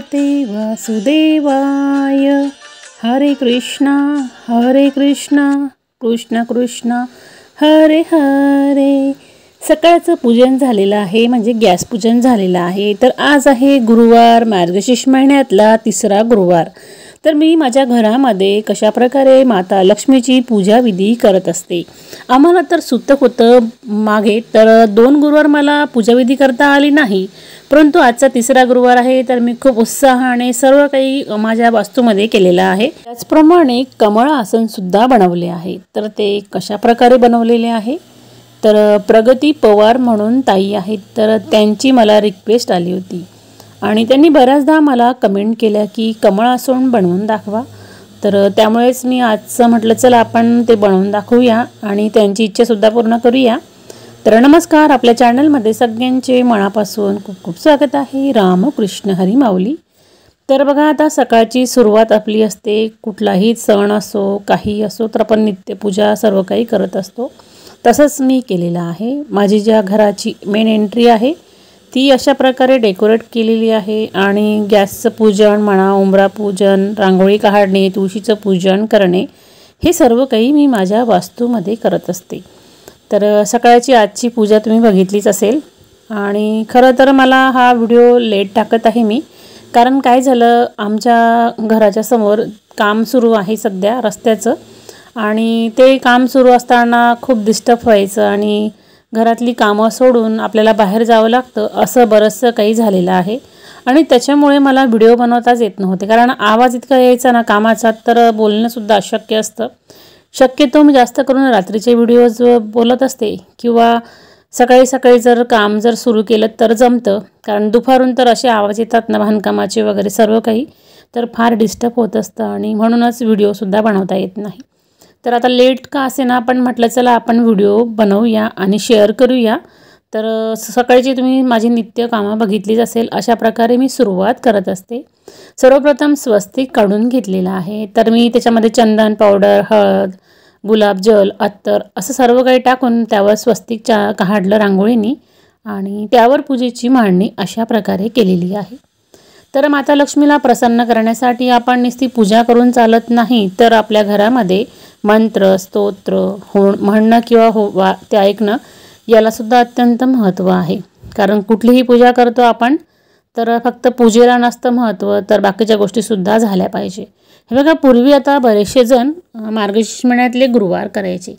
भगवते वासुदेवाय। हरे कृष्णा कृष्ण कृष्ण हरे हरे। सकाळचं पूजन झालेलं आहे, म्हणजे गॅस पूजन झालेलं आहे। तर आज आहे गुरुवार, मार्गशीर्ष महिन्यातला 3रा गुरुवार। तर मी माझ्या घरामध्ये कशा प्रकारे माता लक्ष्मीची पूजा विधी करत असते। आम्हाला तर सुतक होतं मागे, तर 2 गुरुवार मला पूजाविधी करता आली नाही, परंतु आजचा 3रा गुरुवार आहे, तर मी खूप उत्साहाने सर्व काही माझ्या वास्तूमध्ये केलेलं आहे। त्याचप्रमाणे कमळ आसन सुद्धा बनवले आहे। तर ते कशा प्रकारे बनवलेले आहे, तर प्रगती पवार म्हणून ताई आहेत, तर त्यांची मला रिक्वेस्ट आली होती आणि त्यांनी बऱ्याचदा मला कमेंट केल्या की कमळ आसन बनवून दाखवा। तर त्यामुळेच मी आजचं म्हटलं चला आपण ते बनवून दाखवूया आणि त्यांची इच्छासुद्धा पूर्ण करूया। तर नमस्कार, आपल्या चॅनलमध्ये सगळ्यांचे मनापासून खूप खूप स्वागत आहे। रामकृष्ण हरी माऊली। तर बघा, आता सकाळची सुरुवात आपली असते, कुठलाही सण असो काही असो तर आपण नित्यपूजा सर्व काही करत असतो। तसंच मी केलेलं आहे। माझी ज्या घराची मेन एंट्री आहे ती अशा प्रकारे डेकोरेट केलेली आहे आणि गॅसचं पूजन म्हणा, उंबरा पूजन, रांगोळी काढणे, तुळशीचं पूजन करणे, हे सर्व काही मी माझ्या वास्तूमध्ये करत असते। तर सकाळची आजची पूजा तुम्ही बघितलीच असेल आणि खरं तर मला हा व्हिडिओ लेट टाकत आहे मी, कारण काय झालं, आमच्या घराच्या समोर काम सुरू आहे सध्या रस्त्याचं, आणि ते काम सुरू असताना खूप डिस्टर्ब व्हायचं आणि घरातली कामं सोडून आपल्याला बाहेर जावं लागतं, असं बरंचसं काही झालेलं आहे आणि त्याच्यामुळे मला व्हिडिओ बनवताच येत नव्हते, कारण आवाज इतका यायचा ना कामाचा, तर बोलणंसुद्धा अशक्य असतं। शक्यतो मी जास्त करून रात्रीचे व्हिडिओज बोलत असते किंवा सकाळी सकाळी जर काम सुरू केलं तर जमतं, कारण दुपारून तर असे आवाज येतात ना बांधकामाचे वगैरे सर्व काही, तर फार डिस्टर्ब होत असतं आणि म्हणूनच व्हिडिओसुद्धा बनवता येत नाही। तर आता लेट का असे ना, पण म्हटलं चला आपण व्हिडिओ बनवूया आणि शेअर करूया। तर सकाळची तुम्ही माझी नित्य कामं बघितलीच असेल, अशा प्रकारे मी सुरुवात करत असते। सर्वप्रथम स्वस्तिक काढून घेतलेला आहे, तर मी त्याच्यामध्ये चंदन पावडर, हळद, गुलाबजल, अत्तर असं सर्व काही टाकून त्यावर स्वस्तिक काढलं रांगोळीनी आणि त्यावर पूजेची मांडणी अशा प्रकारे केलेली आहे। तर माता लक्ष्मीला प्रसन्न करण्यासाठी आपण नुसती पूजा करून चालत नाही, तर आपल्या घरामध्ये मंत्र, स्तोत्र म्हणणं किंवा ते ऐकणं यालासुद्धा अत्यंत महत्त्व आहे। कारण कुठलीही पूजा करतो आपण तर फक्त पूजेला नसतं महत्त्व, तर बाकीच्या गोष्टीसुद्धा झाल्या पाहिजे। हे बघा, पूर्वी आता बरेचसे जण मार्गशीर्ष महिन्यातले गुरुवार करायचे,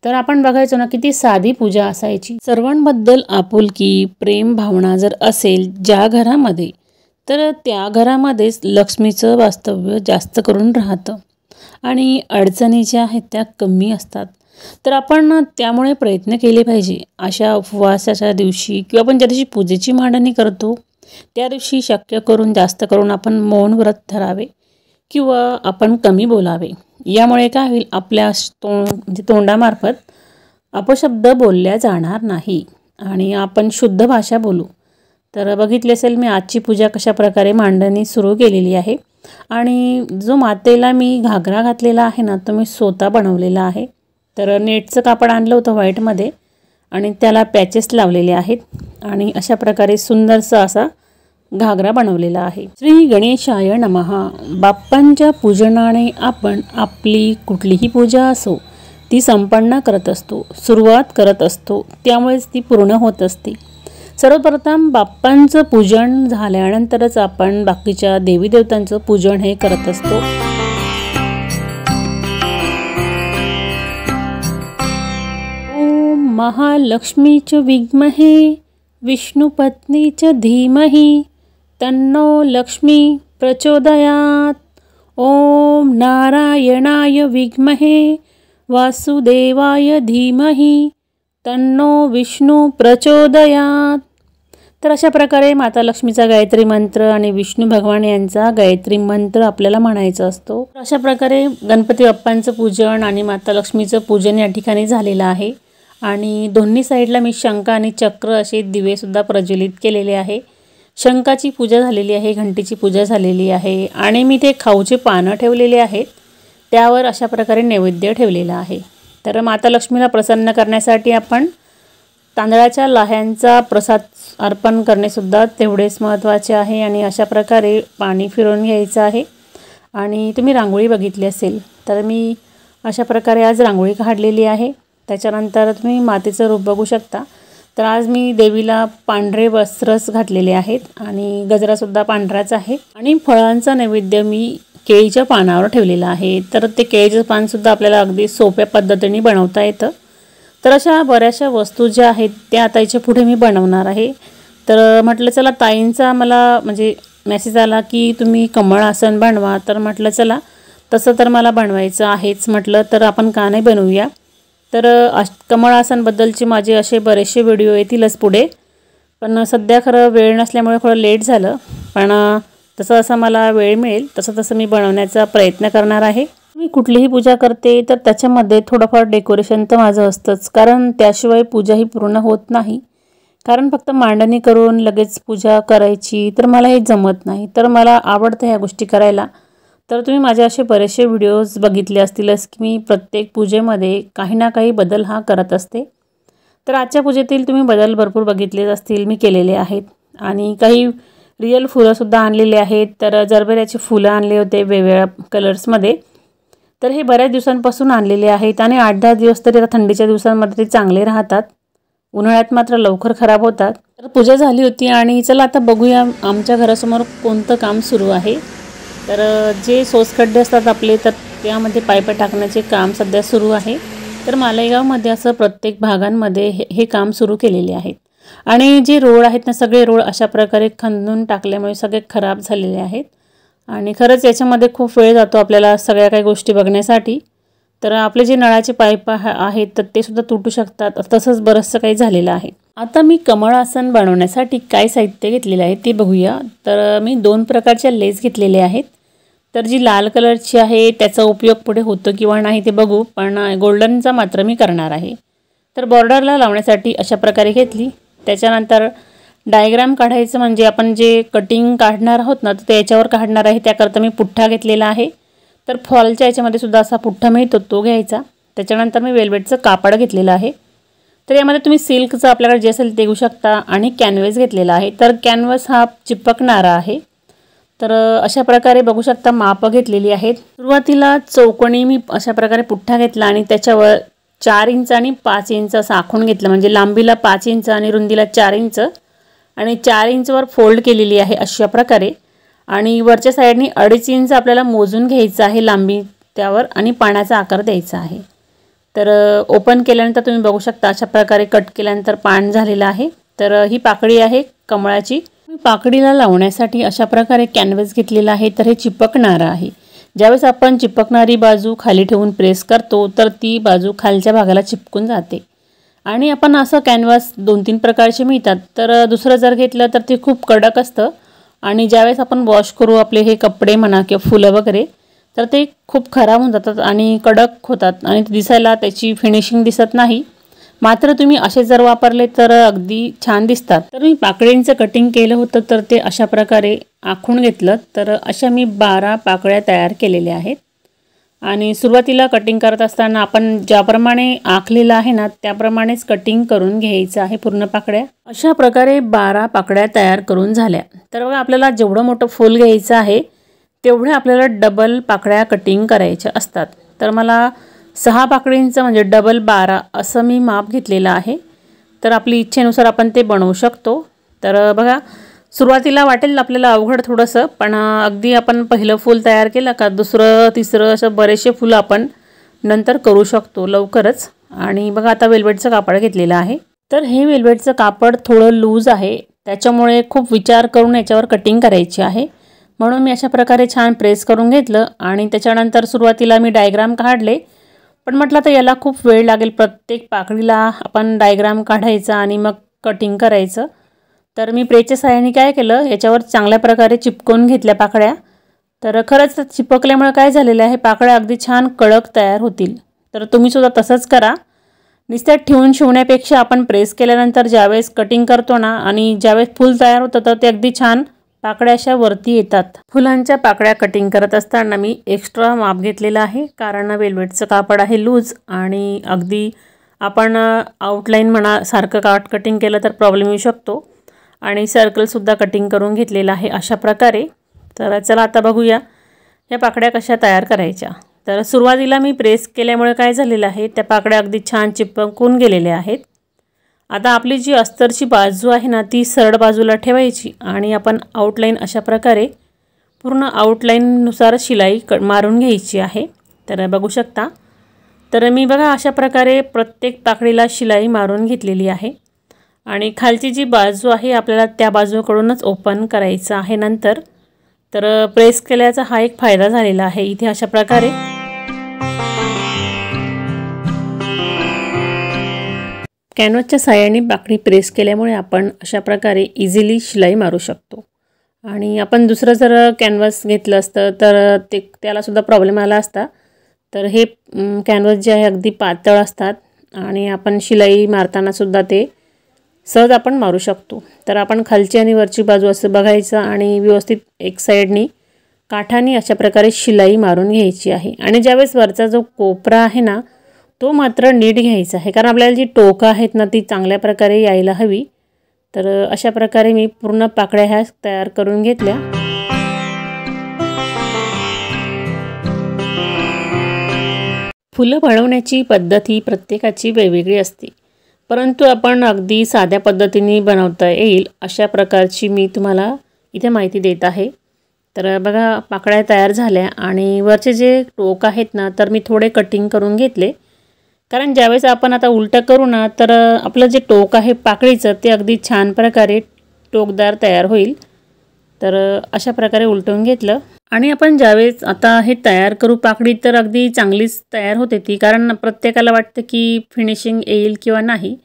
तर आपण बघायचो ना किती साधी पूजा असायची। सर्वांबद्दल आपुलकी, प्रेम भावना जर असेल ज्या घरामध्ये, तर त्या घरामध्येच लक्ष्मीचं वास्तव्य जास्त करून राहतं आणि अडचणी ज्या आहेत त्या कमी असतात। तर आपण त्यामुळे प्रयत्न केले पाहिजे, अशा उपवासाच्या दिवशी किंवा आपण ज्या दिवशी पूजेची मांडणी करतो त्या दिवशी शक्य करून जास्त करून आपण मौन व्रत धरावे किंवा आपण कमी बोलावे। यामुळे काय होईल, आपल्या तोंडामार्फत अपशब्द बोलल्या जाणार नाही आणि आपण शुद्ध भाषा बोलू। तर बघितले असेल मी आजची पूजा कशा प्रकारे मांडणी सुरू केलेली आहे आणि जो मातेला मी घागरा घातलेला आहे ना, तो मी स्वतः बनवलेला आहे। तर नेटचं कापड आणलं होतं व्हाईटमध्ये आणि त्याला पॅचेस लावलेले आहेत आणि अशा प्रकारे सुंदरसा असा घागरा बनवलेला आहे। श्री गणेशाय नमः। बाप्पांच्या पूजनाने आपण आपली कुठलीही पूजा असो ती संपन्न करत असतो, सुरुवात करत असतो, त्यामुळेच ती पूर्ण होत असते। सर्वप्रथम बाप्पांचं पूजन झाल्यानंतरच आपण बाकीच्या देवी देवतांचं पूजन हे करत असतो। ओम महालक्ष्मीच विद्महे विष्णुपत्नीच धीमहि तन्नो लक्ष्मी प्रचोदयात्। ओम नारायणाय विद्महे वासुदेवाय धीमहि तन्नो विष्णू प्रचोदयात्। तर अशा प्रकारे माता लक्ष्मीचा गायत्री मंत्र आणि विष्णू भगवान यांचा गायत्री मंत्र आपल्याला म्हणायचा असतो। अशा प्रकारे गणपती बाप्पांचं पूजन आणि माता लक्ष्मीचं पूजन या ठिकाणी झालेलं आहे आणि दोन्ही साईडला मी शंख आणि चक्र असे दिवेसुद्धा प्रज्वलित केलेले आहे। शंखाची पूजा झालेली आहे, घंटीची पूजा झालेली आहे आणि मी ते खाऊचे पानं ठेवलेले आहेत, त्यावर अशा प्रकारे नैवेद्य ठेवलेला आहे। तर माता लक्ष्मीला प्रसन्न करण्यासाठी आपण तांदळाच्या लाह्यांचा प्रसाद अर्पण करणेसुद्धा तेवढेच महत्त्वाचे आहे आणि अशा प्रकारे पाणी फिरवून घ्यायचं आहे। आणि तुम्ही रांगोळी बघितली असेल तर मी अशा प्रकारे आज रांगोळी काढलेली आहे। त्याच्यानंतर तुम्ही मातेचं रूप बघू शकता। तर आज मी देवीला पांढरे वस्त्रच घातलेले आहेत आणि गजरासुद्धा पांढराच आहे आणि फळांचा नैवेद्य मी केळीच्या पानावर ठेवलेला आहे। तर ते केळीचं पानसुद्धा आपल्याला अगदी सोप्या पद्धतीने बनवता येतं। तर अशा बऱ्याचशा वस्तू ज्या आहेत त्या आता याच्या पुढे मी बनवणार आहे। तर म्हटलं चला ताईंचा मला म्हणजे मेसेज आला की तुम्ही कमळ आसन बनवा। तर म्हटलं चला तसं तर मला बनवायचं आहेच, म्हटलं तर आपण का नाही बनवूया। तर कमळ आसनबद्दलचे माझे असे बरेचसे व्हिडिओ येतीलच पुढे, पण सध्या खरं वेळ नसल्यामुळे थोडं लेट झालं, पण तसं मला वेळ मिळेल तसं मी बनवण्याचा प्रयत्न करणार आहे। मी कुठलीही पूजा करते तर त्याच्यामध्ये थोडंफार डेकोरेशन तर माझं असतंच, कारण त्याशिवाय पूजा ही पूर्ण होत नाही। कारण फक्त मांडणी करून लगेच पूजा करायची तर मला हे जमत नाही, तर मला आवडतं ह्या गोष्टी करायला। तर तुम्ही माझे असे बरेचसे व्हिडिओज बघितले असतीलच की मी प्रत्येक पूजेमध्ये काही ना काही बदल हा करत असते। तर आजच्या पूजेतील तुम्ही बदल भरपूर बघितलेच असतील, मी केलेले आहेत आणि काही रिअल फुलंसुद्धा आणलेले आहेत। तर जरबेऱ्याची फुलं आणले होते वेगवेगळ्या कलर्समध्ये, तर हे बऱ्याच दिवसांपासून आणलेले आहेत आणि 8-10 दिवस तरी आता थंडीच्या दिवसांमध्ये ते चांगले राहतात, उन्हाळ्यात मात्र लवकर खराब होतात। तर पूजा झाली होती आणि चला आता बघूया आमच्या घरासमोर कोणतं काम सुरू आहे। तर जे सोसखड्डे असतात आपले तर त्यामध्ये पाईप टाकण्याचे काम सध्या सुरू आहे। तर मालेगावमध्ये असं प्रत्येक भागांमध्ये हे काम सुरू केलेले आहेत आणि जे रोड आहेत ना सगळे रोड अशा प्रकारे खंदून टाकल्यामुळे सगळे खराब झालेले आहेत आणि खरंच याच्यामध्ये खूप वेळ जातो आपल्याला सगळ्या काही गोष्टी बघण्यासाठी। तर आपले जे नळाचे पाईप आहेत तर ते सुद्धा तुटू शकतात, तसंच बरंचसं काही झालेलं आहे। आता मी कमळ आसन बनवण्यासाठी काय साहित्य घेतलेले आहे ते बघूया। तर मी 2 प्रकारच्या लेस घेतलेले आहेत। तर जी लाल कलरची आहे त्याचा उपयोग पुढे होतो किंवा नाही ते बघू, पण गोल्डनचा मात्र मी करणार आहे। तर बॉर्डरला लावण्यासाठी अशा प्रकारे घेतली। त्याच्यानंतर डायग्राम काढायचं म्हणजे आपण जे कटिंग काढणार आहोत ना तर ते याच्यावर काढणार आहे, त्याकरता मी पुठ्ठा घेतलेला आहे। तर फॉलच्या याच्यामध्ये सुद्धा असा पुठ्ठा मिळतो तो घ्यायचा। त्याच्यानंतर मी वेल्वेटचं कापड घेतलेलं आहे। तर यामध्ये तुम्ही सिल्कचं आपल्याकडे जे असेल ते घेऊ शकता आणि कॅनव्हास घेतलेला आहे। तर कॅनव्हास हा चिपकणारा आहे। तर अशा प्रकारे बघू शकता माप घेतलेली आहेत। सुरुवातीला चौकोनी मी अशा प्रकारे पुठ्ठा घेतला आणि त्याच्यावर 4 इंच आणि 5 इंच असं आखून घेतलं, म्हणजे लांबीला 5 इंच आणि रुंदीला 4 इंच आणि 4 इंचवर फोल्ड केलेली आहे अशा प्रकारे। आणि वरच्या साईडनी 2.5 इंच आपल्याला मोजून घ्यायचं आहे लांबी त्यावर आणि पानाचा आकार द्यायचा आहे। तर ओपन केल्यानंतर तुम्ही बघू शकता अशा प्रकारे कट केल्यानंतर पान झालेलं आहे। तर ही पाकळी आहे कमळाची। मी पाकडीला लावण्यासाठी अशा प्रकारे कॅनव्हास घेतलेला आहे। तर हे चिपकणारं आहे। ज्यावेळेस आपण चिपकणारी बाजू खाली ठेवून प्रेस करतो तर ती बाजू खालच्या भागाला चिपकून जाते आणि आपण असं कॅनव्हास 2-3 प्रकारचे मिळतात। तर दुसरं जर घेतलं तर ते खूप कडक असतं आणि ज्यावेळेस आपण वॉश करू आपले हे कपडे म्हणा किंवा फुलं वगैरे तर ते खूप खराब होऊन जातात आणि कडक होतात आणि दिसायला त्याची फिनिशिंग दिसत नाही। मात्र तुम्ही असे जर वापरले तर अगदी छान दिसतात। तर मी पाकळींचं कटिंग केलं होतं तर ते अशा प्रकारे आखून घेतलं। तर अशा मी 12 पाकळ्या तयार केलेल्या आहेत आणि सुरुवातीला कटिंग करत असताना आपण ज्याप्रमाणे आखलेलं आहे ना त्याप्रमाणेच कटिंग करून घ्यायचं आहे पूर्ण पाकळ्या। अशा प्रकारे 12 पाकळ्या तयार करून झाल्या। तर बघा आपल्याला जेवढं मोठं फूल घ्यायचं आहे तेवढे आपल्याला डबल पाकळ्या कटिंग करायच्या असतात। तर मला 6 पाकळींचं म्हणजे डबल 12 असं मी माप घेतलेलं आहे। तर आपली इच्छेनुसार आपण ते बनवू शकतो। तर बघा सुरुवातीला वाटेल आपल्याला अवघड थोडंसं, पण अगदी आपण पहिलं फूल तयार केलं का दुसरं तिसरं असं बरेचसे फुलं आपण नंतर करू शकतो लवकरच। आणि बघा आता वेल्वेटचं कापड घेतलेलं आहे। तर हे वेल्वेटचं कापड थोडं लूज आहे, त्याच्यामुळे खूप विचार करून याच्यावर कटिंग करायची आहे, म्हणून मी अशा प्रकारे छान प्रेस करून घेतलं आणि त्याच्यानंतर सुरुवातीला मी डायग्राम काढले। पण म्हटलं तर याला खूप वेळ लागेल, प्रत्येक पाकळीला आपण डायग्राम काढायचा आणि मग कटिंग करायचं। तर मी प्रेसच्या सहाय्याने काय केलं याच्यावर चांगल्या प्रकारे चिपकवून घेतल्या पाकळ्या। तर खरंच चिपकल्यामुळे काय झालेलं आहे पाकळ्या अगदी छान कडक तयार होतील। तर तुम्ही सुद्धा तसंच करा। नुसत्या ठेवून शिवण्यापेक्षा आपण प्रेस केल्यानंतर ज्यावेळेस कटिंग करतो ना आणि ज्यावेळेस फूल तयार होतं तर ते अगदी छान पाकळ्या अशा वरती येतात। फुलांच्या पाकळ्या कटिंग करत असताना मी एक्स्ट्रा माप घेतलेला आहे, कारण वेल्वेटचं कापड आहे लूज आणि अगदी आपण आउटलाईन म्हणा सारखं काट कटिंग केलं तर प्रॉब्लेम येऊ शकतो आणि सर्कलसुद्धा कटिंग करून घेतलेला आहे अशा प्रकारे। तर चला आता बघूया या पाकड्या कशा तयार करायच्या। तर सुरुवातीला मी प्रेस केल्यामुळे काय झालेलं आहे त्या पाकड्या अगदी छान चिपकून गेलेल्या आहेत। आता आपली जी अस्तरची बाजू आहे ना ती सरळ बाजूला ठेवायची आणि आपण आउटलाईन अशा प्रकारे पूर्ण आउटलाईननुसार शिलाई मारून घ्यायची आहे। तर बघू शकता। तर मी बघा अशा प्रकारे प्रत्येक पाकळीला शिलाई मारून घेतलेली आहे आणि खालची जी बाजू आहे आपल्याला त्या बाजूकडूनच ओपन करायचं आहे नंतर। तर प्रेस केल्याचा हा एक फायदा झालेला आहे इथे अशा प्रकारे। कॅनव्हासच्या साहाय्याने पाकळी प्रेस केल्यामुळे आपण अशा प्रकारे इझिली शिलाई मारू शकतो आणि आपण दुसरं जर कॅनव्हास घेतलं असतं तर त्याला सुद्धा प्रॉब्लेम आला असता। तर हे कॅनव्हास जे आहे अगदी पातळ असतात आणि आपण शिलाई मारताना सुद्धा ते सहज आपण मारू शकतो। तर आपण खालची आणि वरची बाजू असं बघायचं आणि व्यवस्थित एक साइडनी काठाने अशा प्रकारे शिलाई मारून घ्यायची आहे आणि ज्यावेळेस वरचा जो कोपरा आहे ना तो मात्र नीट घ्यायचा आहे कारण आपल्याला जी टोकं आहेत ना ती चांगल्या प्रकारे यायला हवी। तर अशा प्रकारे मी पूर्ण पाकळ्या ह्या तयार करून घेतल्या। फुलं बनवण्याची पद्धत ही प्रत्येकाची वेगवेगळी असते, परंतु आपण अगदी साध्या पद्धतीने बनवता येईल अशा प्रकारची मी तुम्हाला इथे माहिती देत आहे। तर बघा पाकळ्या तयार झाल्या आणि वरचे जे टोक आहेत ना तर मी थोडे कटिंग करून घेतले कारण ज्यावेळेस आपण आता उलटं करू ना तर आपलं जे टोक आहे पाकळीचं ते अगदी छान प्रकारे टोकदार तयार होईल। तर अशा प्रकारे उलटवून घेतलं आणि आपण ज्यावेळेस आता हे तयार करू पाकळी तर अगदी चांगलीच तयार होते ती कारण प्रत्येकाला वाटतं की फिनिशिंग येईल किंवा नाही,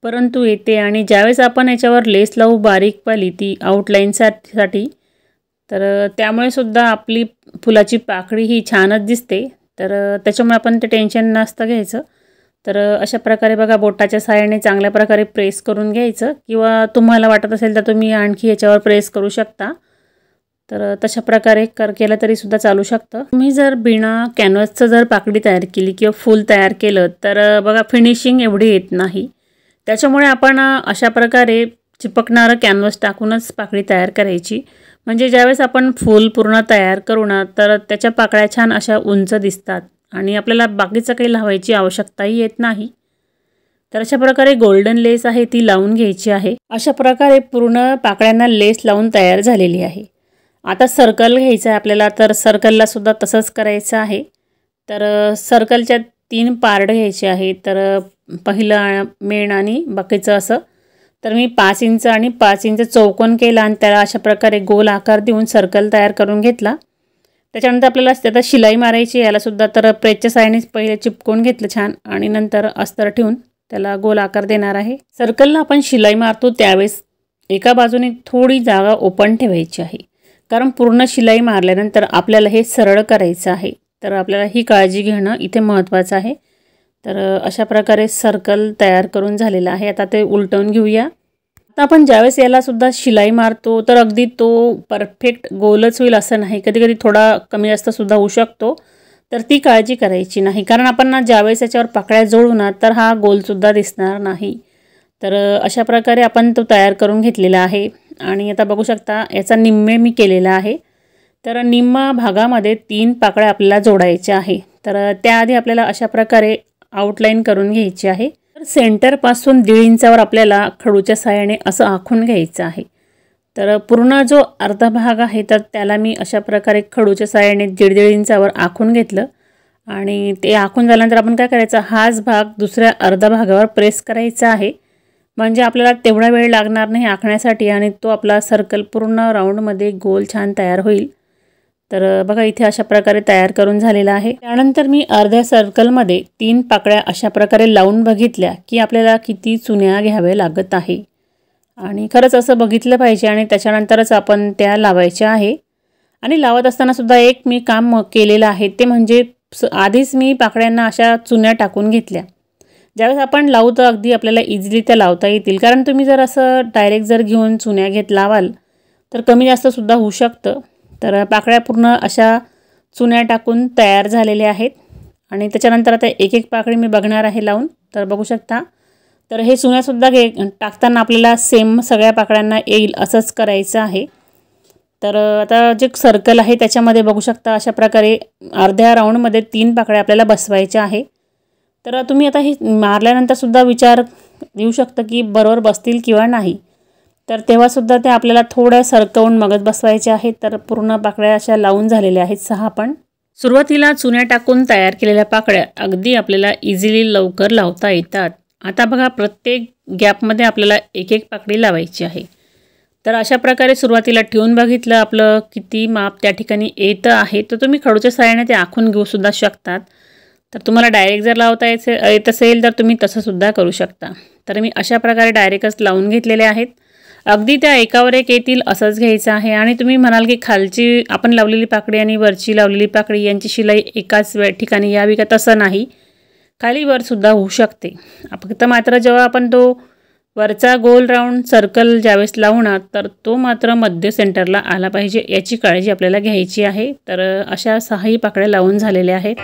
परंतु येते। आणि ज्यावेळेस आपण याच्यावर लेस लावू बारीकवाली ती आउटलाईनसाठी तर त्यामुळे सुद्धा आपली फुलाची पाकळी ही छानच दिसते। तर त्याच्यामुळे आपण ते टेन्शन नसतं घ्यायचं। तर अशा प्रकारे बघा बोटाच्या साहाय्याने चांगल्या प्रकारे प्रेस करून घ्यायचं किंवा तुम्हाला वाटत असेल तर तुम्ही आणखी याच्यावर प्रेस करू शकता। तर तशा प्रकारे केलं तरी सुद्धा चालू शकतं। तुम्ही जर बिना कॅनव्हासचं जर पाकळी तयार केली किंवा फूल तयार केलं तर बघा फिनिशिंग एवढी येत नाही। त्याच्यामुळे आपण अशा प्रकारे चिपकणारं कॅनव्हास टाकूनच पाकळी तयार करायची म्हणजे ज्यावेळेस आपण फूल पूर्ण तयार करू ना तर त्याच्या पाकळ्या छान अशा उंच दिसतात आणि आपल्याला बाकीचं काही लावायची आवश्यकताही येत नाही। तर अशा प्रकारे गोल्डन लेस आहे ती लावून घ्यायची आहे। अशा प्रकारे पूर्ण पाकळ्यांना लेस लावून तयार झालेली आहे। आता सर्कल घ्यायचं आहे आपल्याला, तर सर्कलला सुद्धा तसंच करायचं आहे। तर सर्कलच्या 3 पार्ट घ्यायचे आहे। तर पहिलं मेन आणि बाकीचं असं तर मी 5 इंच आणि 5 इंच चौकोन केला आणि त्याला अशा प्रकारे गोल आकार देऊन सर्कल तयार करून घेतला। त्याच्यानंतर आपल्याला त्याला शिलाई मारायची याला सुद्धा, तर प्रेसच्या साहाय्याने पहिले चिपकवून घेतलं छान आणि नंतर अस्तर ठेवून त्याला गोल आकार देणार आहे। सर्कलला आपण शिलाई मारतो त्यावेळेस एका बाजूने थोडी जागा ओपन ठेवायची आहे कारण पूर्ण शिलाई मारल्यानंतर आपल्याला हे सरळ करायचं आहे। तर आपल्याला ही काळजी घेणं इथे महत्त्वाचं आहे। तर अशा प्रकारे सर्कल तयार करून झालेला आहे। आता ते उलटवून घेऊया। आता आपण ज्यावेळेस याला सुद्धा शिलाई मारतो तर अगदी तो परफेक्ट गोलच होईल असं नाही, कधी कधी थोडा कमी जास्त सुद्धा होऊ शकतो। तर ती काळजी करायची नाही कारण आपण ना ज्यावेळेस याच्यावर पाकळ्या जोडू ना तर हा गोलसुद्धा दिसणार नाही। तर अशा प्रकारे आपण तो तयार करून घेतलेला आहे आणि आता बघू शकता याचा निम्मे मी केलेला आहे। तर निम्मा भागामध्ये 3 पाकळ्या आपल्याला जोडायच्या आहे। तर त्याआधी आपल्याला अशा प्रकारे आउटलाईन करून घ्यायची आहे। तर सेंटरपासून 1.5 इंचावर आपल्याला खडूच्या साहाय्याने असं आखून घ्यायचं आहे। तर पूर्ण जो अर्धा भाग आहे तर त्याला मी अशा प्रकारे खडूच्या साहाय्याने 1.5 इंचावर आखून घेतलं आणि ते आखून झाल्यानंतर आपण काय करायचं, हाच भाग दुसऱ्या अर्धा भागावर प्रेस करायचा आहे म्हणजे आपल्याला तेवढा वेळ लागणार नाही आखण्यासाठी आणि तो आपला सर्कल पूर्ण राऊंडमध्ये गोल छान तयार होईल। तर बघा इथे अशा प्रकारे तयार करून झालेला आहे। त्यानंतर मी अर्ध्या सर्कलमध्ये 3 पाकळ्या अशा प्रकारे लावून बघितल्या की आपल्याला किती चुन्या घ्याव्या लागत आहे आणि खरंच असं बघितलं पाहिजे आणि त्याच्यानंतरच आपण त्या लावायच्या आहे। आणि लावत असताना सुद्धा एक मी काम केलेलं आहे ते म्हणजे आधीच मी पाकळ्यांना अशा चुन्या टाकून घेतल्या। ज्यावेळेस आपण लावू तर अगदी आपल्याला इझिली त्या लावता येतील कारण तुम्ही जर असं डायरेक्ट जर घेऊन चुन्या घेत लावाल तर कमी जास्त सुद्धा होऊ शकतं। तर पाकळ्या पूर्ण अशा चुन्या टाकून तयार झालेल्या आहेत आणि त्याच्यानंतर आता एक एक पाकळी मी बघणार आहे लावून। तर बघू शकता. तर हे चुन्यासुद्धा टाकताना आपल्याला सेम सगळ्या पाकळ्यांना येईल असंच करायचं आहे. तर आता जे सर्कल आहे त्याच्यामध्ये बघू शकता अशा प्रकारे अर्ध्या राऊंडमध्ये 3 पाकळ्या आपल्याला बसवायच्या आहे. तर तुम्ही आता हे मारल्यानंतरसुद्धा विचार येऊ शकतं की बरोबर बसतील किंवा नाही. तर तेव्हासुद्धा ते आपल्याला थोड्या सरकवून मगच बसवायचे आहेत. तर पूर्ण पाकळ्या अशा लावून झालेल्या आहेत 6 पण. सुरुवातीला चुन्या टाकून तयार केलेल्या पाकळ्या अगदी आपल्याला इझिली लवकर लावता येतात. आता बघा प्रत्येक गॅपमध्ये आपल्याला एक एक पाकळी लावायची आहे. तर अशा प्रकारे सुरुवातीला ठेवून बघितलं आपलं किती माप त्या ठिकाणी येतं आहे. तर तुम्ही खडूच्या साहाय्याने ते आखून घेऊसुद्धा शकतात. तर तुम्हाला डायरेक्ट जर लावता येत असेल तर तुम्ही तसंसुद्धा करू शकता. तर मी अशा प्रकारे डायरेक्टच लावून घेतलेले आहेत. अगदी त्या एकावर एक येतील असंच घ्यायचं आहे. आणि तुम्ही म्हणाल की खालची आपण लावलेली पाकळी आणि वरची लावलेली पाकळी यांची शिलाई एकाच ठिकाणी यावी का, तसं नाही, खाली वरसुद्धा होऊ शकते. फक्त मात्र जेव्हा आपण तो वरचा गोल राऊंड सर्कल ज्यावेळेस लावणार तर तो मात्र मध्य सेंटरला आला पाहिजे याची काळजी आपल्याला घ्यायची आहे. तर अशा 6 पाकळ्या लावून झालेल्या आहेत.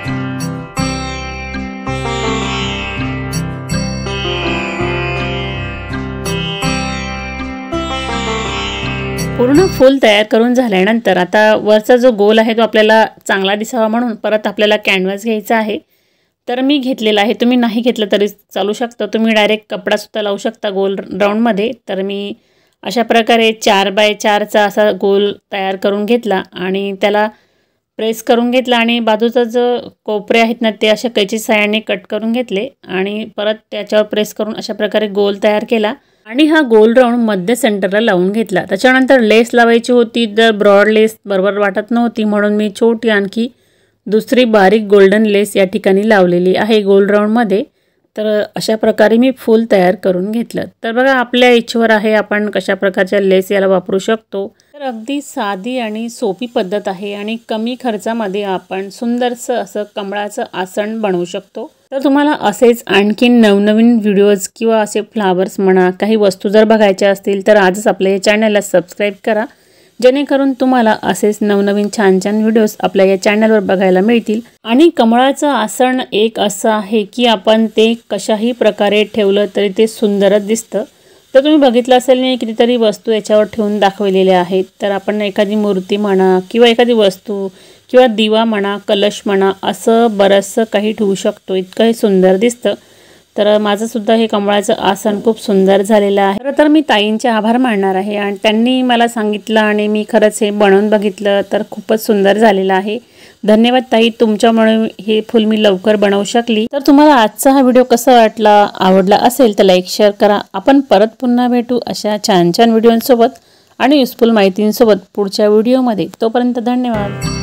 पूर्ण फुल तयार करून झाल्यानंतर आता वरचा जो गोल आहे तो आपल्याला चांगला दिसावा म्हणून परत आपल्याला कॅनव्हास घ्यायचा आहे. तर मी घेतलेला आहे. तुम्ही नाही घेतलं तरी चालू शकतं. तुम्ही डायरेक्ट कपडासुद्धा लावू शकता गोल राऊंडमध्ये. तर मी अशा प्रकारे 4x4चा असा गोल तयार करून घेतला आणि त्याला प्रेस करून घेतला आणि बाजूचा जो कोपरे आहेत ना ते अशा कैची साहाय्याने कट करून घेतले आणि परत त्याच्यावर प्रेस करून अशा प्रकारे गोल तयार केला आणि हा गोल राऊंड मध्य सेंटरला लावून घेतला. त्याच्यानंतर लेस लावायची होती. तर ब्रॉड लेस बरोबर वाटत नव्हती म्हणून मी छोटी आणखी दुसरी बारीक गोल्डन लेस या ठिकाणी लावलेली आहे गोल राऊंडमध्ये. तर अशा प्रकारे मी फूल तयार करून घेतलं. तर बघा आपल्या इच्छेवर आहे आपण कशा प्रकारच्या लेस याला वापरू शकतो. तर अगदी साधी आणि सोपी पद्धत आहे आणि कमी खर्चामध्ये आपण सुंदरसं असं कमळाचं आसन बनवू शकतो. तर तुम्हाला असेच आणखीन नवनवीन व्हिडिओज किंवा असे फ्लावर्स म्हणा काही वस्तू जर बघायच्या असतील तर आजच आपल्या या चॅनलला सबस्क्राईब करा, जेणेकरून तुम्हाला असेच नवनवीन छान छान व्हिडिओज आपल्या या चॅनलवर बघायला मिळतील. आणि कमळाचं आसन एक असं आहे की आपण ते कशाही प्रकारे ठेवलं तरी ते सुंदरच दिसतं. तर तुम्ही बघितलं असेल नाही कितीतरी वस्तू याच्यावर ठेवून दाखवलेल्या आहेत. तर आपण एखादी मूर्ती म्हणा किंवा एखादी वस्तू किंवा दिवा म्हणा कलश म्हणा असं बरंचसं काही ठेवू शकतो. इतकं हे सुंदर दिसतं. तर माझंसुद्धा हे कमळाचं आसन खूप सुंदर झालेलं आहे. खरं तर मी ताईंचे आभार मानणार आहे आणि त्यांनी मला सांगितलं आणि मी खरंच हे बनवून बघितलं तर खूपच सुंदर झालेलं आहे. धन्यवाद ताई, तुमच्यामुळे हे फुल मी लवकर बनवू शकली. तर तुम्हाला आजचा हा व्हिडिओ कसा वाटला, आवडला असेल तर लाईक शेअर करा. आपण परत पुन्हा भेटू अशा छान छान व्हिडिओंसोबत आणि युजफुल माहितींसोबत पुढच्या व्हिडिओमध्ये. तोपर्यंत धन्यवाद.